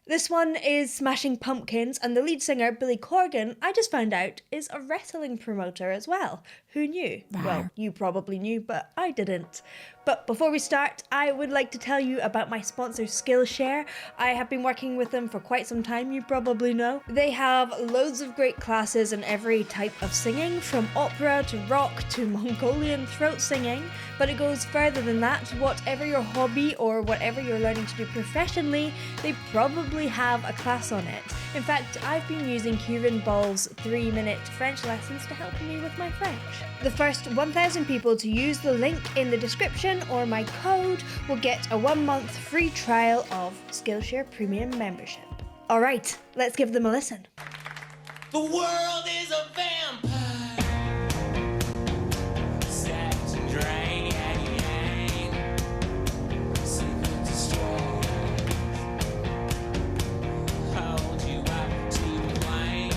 This one is Smashing Pumpkins, and the lead singer, Billy Corgan, I just found out, is a wrestling promoter as well. Who knew? Well, you probably knew, but I didn't. But before we start, I would like to tell you about my sponsor, Skillshare. I have been working with them for quite some time, you probably know. They have loads of great classes in every type of singing, from opera to rock to Mongolian throat singing, but it goes further than that. Whatever your hobby or whatever you're learning to do professionally, they probably have a class on it. In fact, I've been using Kieran Ball's 3-minute French lessons to help me with my French. The first 1,000 people to use the link in the description or my code will get a 1-month free trial of Skillshare Premium membership. Alright, let's give them a listen. The world is a vampire. Sex and drain. Secret destroy. Hold you up to the flame.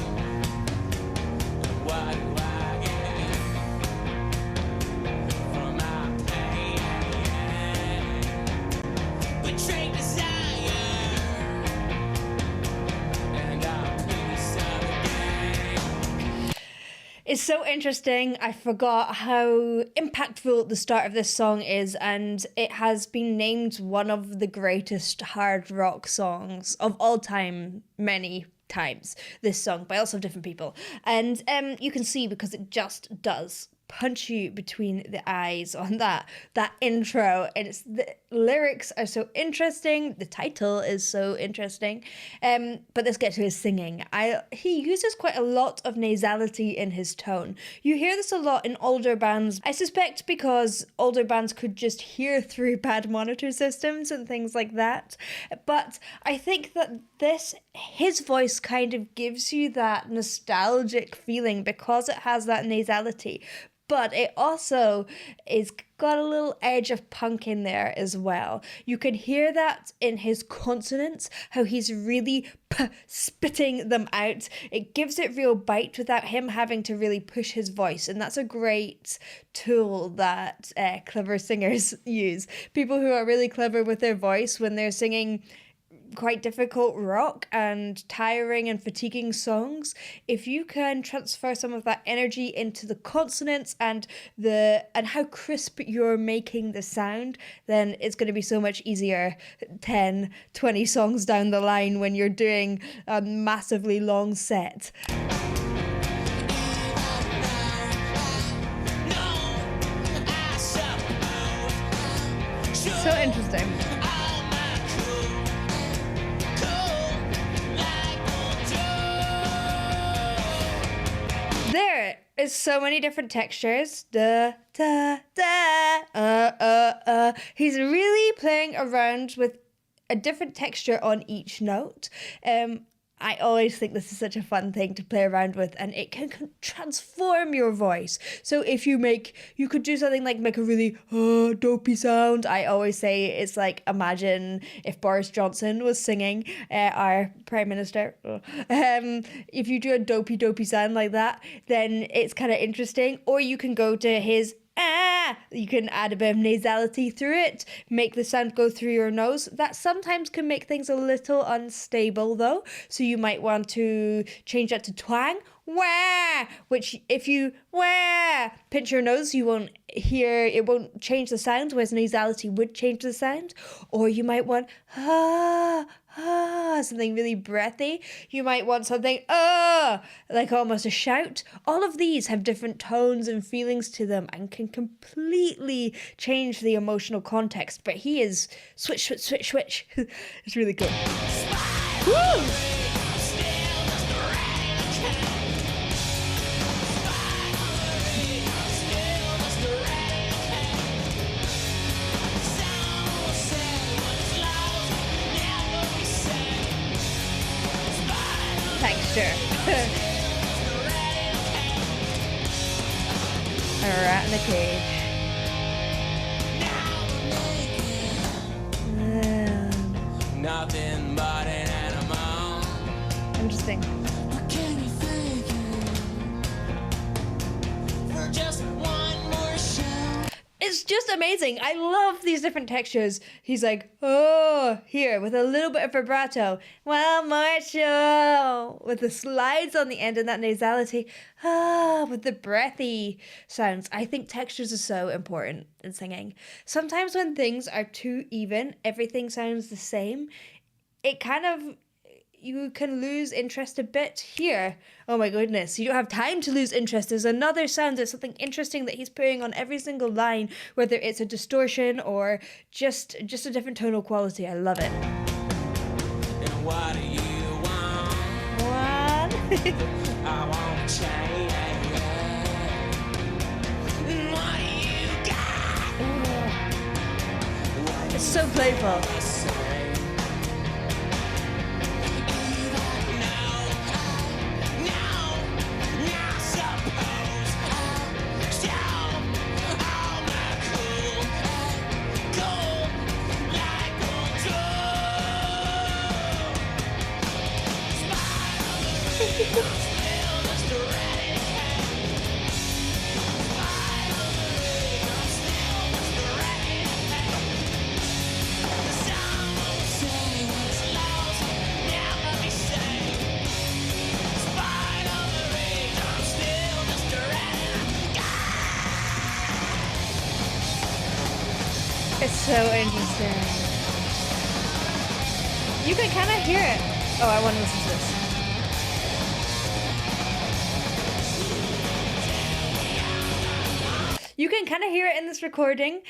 What do I get from our pain? Betrayed desire. And I'll piece of the game. It's so interesting. I forgot how impactful the start of this song is, and it has been named one of the greatest hard rock songs of all time, many times, this song, by lots of different people. And you can see, because it just does punch you between the eyes on that intro, and the lyrics are so interesting, the title is so interesting, but let's get to his singing. He uses quite a lot of nasality in his tone. You hear this a lot in older bands, I suspect because older bands could just hear through bad monitor systems and things like that, but I think that his voice kind of gives you that nostalgic feeling because it has that nasality. But it also is got a little edge of punk in there as well. You can hear that in his consonants, how he's really spitting them out. It gives it real bite without him having to really push his voice. And that's a great tool that clever singers use. People who are really clever with their voice when they're singing quite difficult rock and tiring and fatiguing songs, if you can transfer some of that energy into the consonants and how crisp you're making the sound, then it's going to be so much easier 10, 20 songs down the line when you're doing a massively long set. So interesting. There is so many different textures. Da, da, da, He's really playing around with a different texture on each note. I always think this is such a fun thing to play around with, and it can transform your voice. So if you could do something like make a really dopey sound. I always say it's like, imagine if Boris Johnson was singing, our Prime Minister. If you do a dopey sound like that, then it's kind of interesting. Or you can go to his you can add a bit of nasality through it, make the sound go through your nose. That sometimes can make things a little unstable though, so you might want to change that to twang, wah, which if you pinch your nose, you won't hear, it won't change the sound, whereas nasality would change the sound. Or you might want something really breathy. You might want something like almost a shout. All of these have different tones and feelings to them and can completely change the emotional context. But he is switch. It's really cool. Woo! Texture. A rat in a cage. Nothing but an animal. Interesting. What can you fake it? For just one more show. It's just amazing. I love these different textures. He's like, oh, here, with a little bit of vibrato. Well, Marshall, with the slides on the end and that nasality. Ah, with the breathy sounds. I think textures are so important in singing. Sometimes when things are too even, everything sounds the same. It kind of, you can lose interest a bit here. Oh my goodness, you don't have time to lose interest. There's another sound, there's something interesting that he's putting on every single line, whether it's a distortion or just a different tonal quality. I love it. And what do you want? One. I want change. And what do you got? It's so playful. It's so interesting. You can kind of hear it. Oh, I want to listen to this. You can kind of hear it in this recording.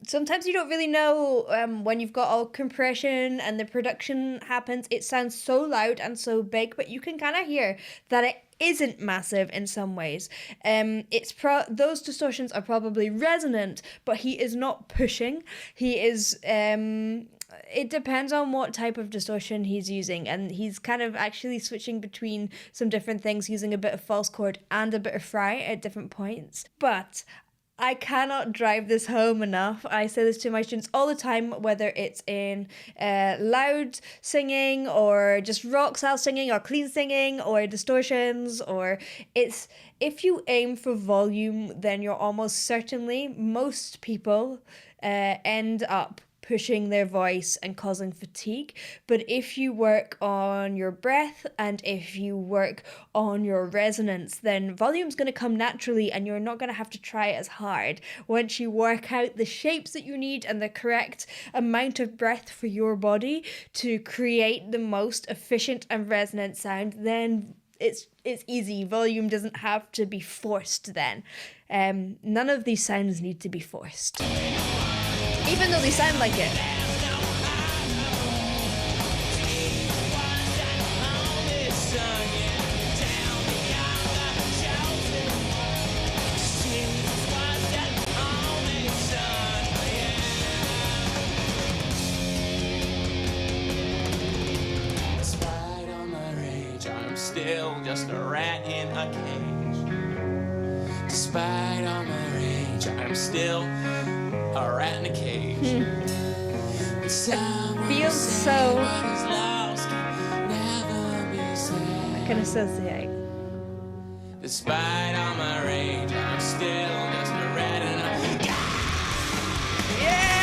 Sometimes you don't really know when you've got all compression and the production happens. It sounds so loud and so big, but you can kind of hear that it isn't massive in some ways. Those distortions are probably resonant, but he is not pushing. He is. It depends on what type of distortion he's using, and he's kind of actually switching between some different things, using a bit of false chord and a bit of fry at different points. But I cannot drive this home enough. I say this to my students all the time, whether it's in loud singing or just rock style singing or clean singing or distortions, or it's, if you aim for volume, then you're almost certainly, most people end up pushing their voice and causing fatigue. But if you work on your breath and if you work on your resonance, then volume's going to come naturally and you're not going to have to try as hard. Once you work out the shapes that you need and the correct amount of breath for your body to create the most efficient and resonant sound, then it's easy. Volume doesn't have to be forced then. None of these sounds need to be forced, even though they sound like it. Despite all my rage, I'm still just a rat in a cage. Despite all my rage, I'm still a rat in a cage. It feels so. I can associate. Despite all my rage, I'm still just a rat in a Yes!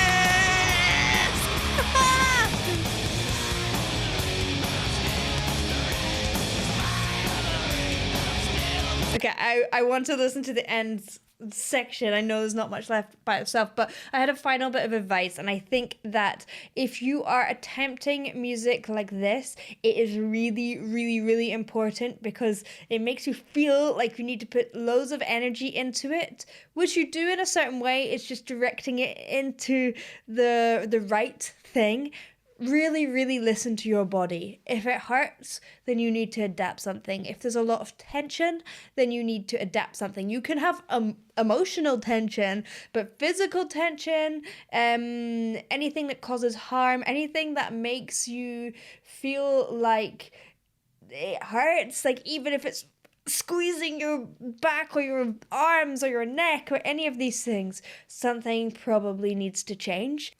Okay, I want to listen to the end section. I know there's not much left by itself, but I had a final bit of advice, and I think that if you are attempting music like this, it is really, really, really important because it makes you feel like you need to put loads of energy into it, which you do in a certain way. It's just directing it into the right thing. Really, really listen to your body. If it hurts, then you need to adapt something. If there's a lot of tension, then you need to adapt something. You can have emotional tension, but physical tension, anything that causes harm, anything that makes you feel like it hurts, like even if it's squeezing your back or your arms or your neck or any of these things, something probably needs to change.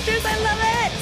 textures, I love it!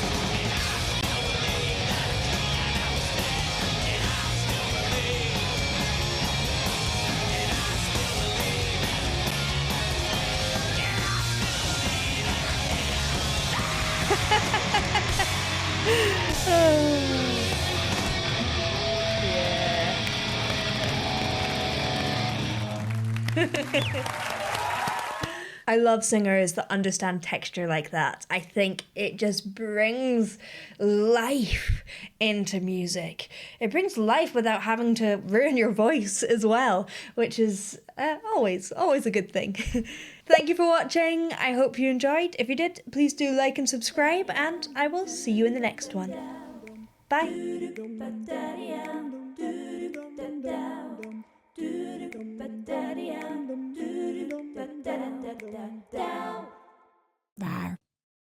I love singers that understand texture like that. I think it just brings life into music. It brings life without having to ruin your voice as well, which is always a good thing. Thank you for watching. I hope you enjoyed. If you did, please do like and subscribe, and I will see you in the next one. Bye. Down.